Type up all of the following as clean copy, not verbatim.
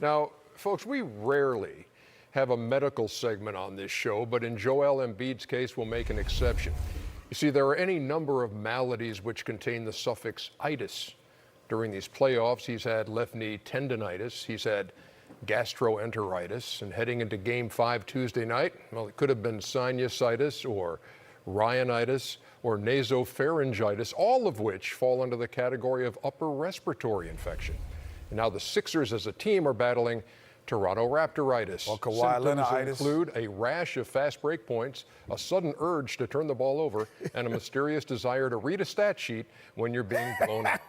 Now, folks, we rarely have a medical segment on this show, but in Joel Embiid's case, we'll make an exception. You see, there are any number of maladies which contain the suffix itis. During these playoffs, he's had left knee tendonitis, he's had gastroenteritis, and heading into Game 5 Tuesday night, well, it could have been sinusitis or rhinitis or nasopharyngitis, all of which fall under the category of upper respiratory infection. And now the Sixers as a team are battling Toronto Raptoritis. Symptoms include a rash of fast break points, a sudden urge to turn the ball over, and a mysterious desire to read a stat sheet when you're being blown out.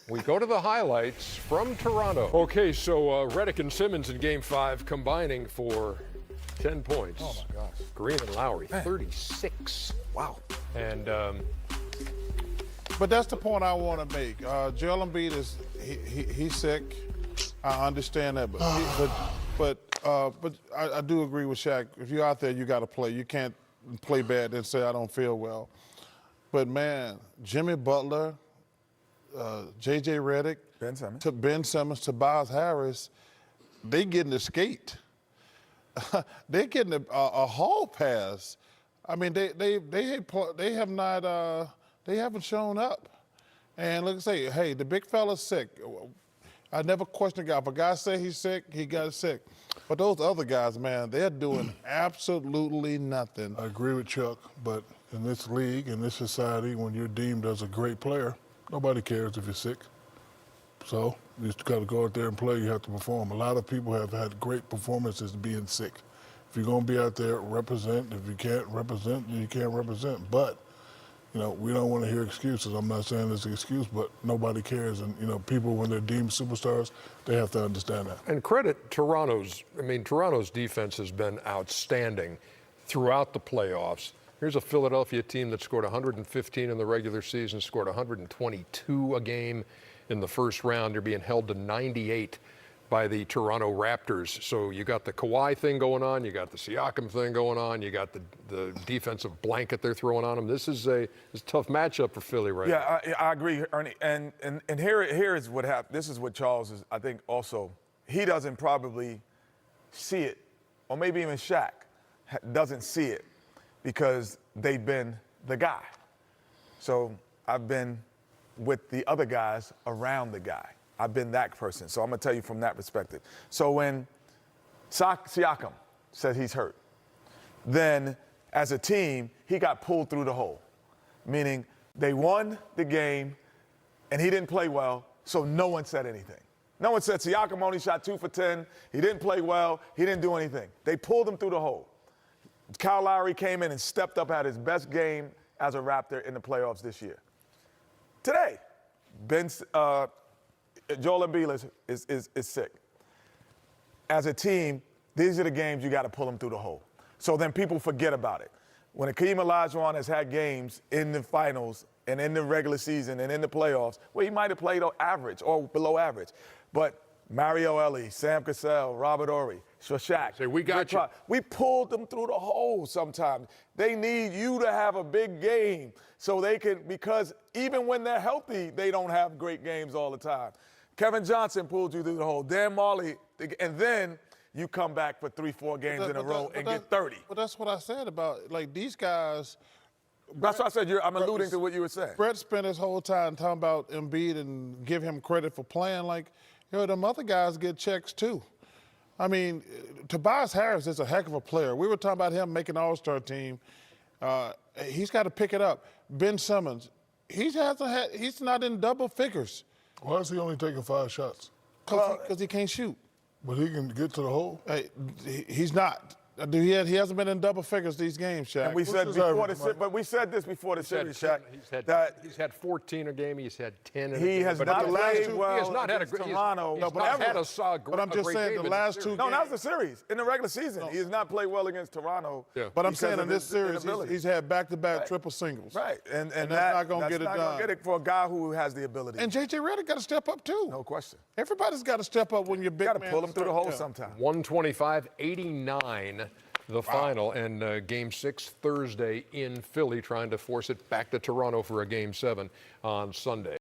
We go to the highlights from Toronto. Okay, so Redick and Simmons in Game 5 combining for 10 points. Oh, my gosh. Green and Lowry, 36. Wow. And but that's the point I want to make. Joel Embiid he's sick. I understand that, but I do agree with Shaq. If you're out there, you got to play. You can't play bad and say I don't feel well. But man, Jimmy Butler, J.J. Redick, Ben Simmons, Tobias Harris, they getting the skate. They're getting a hall pass. I mean, they haven't shown up. And let's say, hey, the big fella's sick. I never question a guy. If a guy say he's sick, he got sick. But those other guys, man, they're doing absolutely nothing. I agree with Chuck, but in this league, in this society, when you're deemed as a great player, nobody cares if you're sick. So you just got to go out there and play. You have to perform. A lot of people have had great performances being sick. If you're going to be out there, represent. If you can't represent, you can't represent. But you know, we don't want to hear excuses. I'm not saying it's an excuse, but nobody cares. And, you know, people, when they're deemed superstars, they have to understand that. And credit Toronto's defense has been outstanding throughout the playoffs. Here's a Philadelphia team that scored 115 in the regular season, scored 122 a game in the first round. They're being held to 98 by the Toronto Raptors. So you got the Kawhi thing going on, you got the Siakam thing going on, you got the defensive blanket they're throwing on them. This is a tough matchup for Philly right now. Yeah, I agree, Ernie. And here is what happened. This is what Charles is, I think, also. He doesn't probably see it, or maybe even Shaq doesn't see it because they've been the guy. So I've been with the other guys around the guy. I've been that person, so I'm going to tell you from that perspective. So when Siakam said he's hurt, then as a team, he got pulled through the hole, meaning they won the game and he didn't play well, so no one said anything. No one said Siakam only shot 2 for 10, he didn't play well, he didn't do anything. They pulled him through the hole. Kyle Lowry came in and stepped up, had his best game as a Raptor in the playoffs this year. Today, Joel Embiid is sick. As a team, these are the games you got to pull them through the hole. So then people forget about it. When Akeem Olajuwon has had games in the finals and in the regular season and in the playoffs, well, he might have played average or below average. But Mario Elie, Sam Cassell, Robert Horry, Shaq. Say, we got you. We pulled them through the hole sometimes. They need you to have a big game so they can, because even when they're healthy, they don't have great games all the time. Kevin Johnson pulled you through the hole. Dan Marley, and then you come back for 3-4 games in a row and get 30. But that's what I said about, like, these guys. That's what I said. I'm alluding to what you were saying. Brett spent his whole time talking about Embiid and give him credit for playing. Like, you know, them other guys get checks too. I mean, Tobias Harris is a heck of a player. We were talking about him making the All-Star team. He's got to pick it up. Ben Simmons, he's not in double figures. Why is he only taking 5 shots? Because he can't shoot. But he can get to the hole? Hey, he's not. He hasn't been in double figures these games, Shaq. And we said this before the series, Shaq. He's had 14 a game. He's had 10. He has not played well. He has not had a great Toronto. He's not had a but I'm just saying the last 2 games. No, that was the series. In the regular season, he has not played well against Toronto. Yeah. But I'm saying in this series, he's had back-to-back triple singles. Right, and that's not going to get it done. That's not going to get it for a guy who has the ability. And J.J. Redick got to step up too. No question. Everybody's got to step up when you're big. You got to pull him through the hole sometime. 125-89. The final, and Game 6 Thursday in Philly, trying to force it back to Toronto for a Game 7 on Sunday.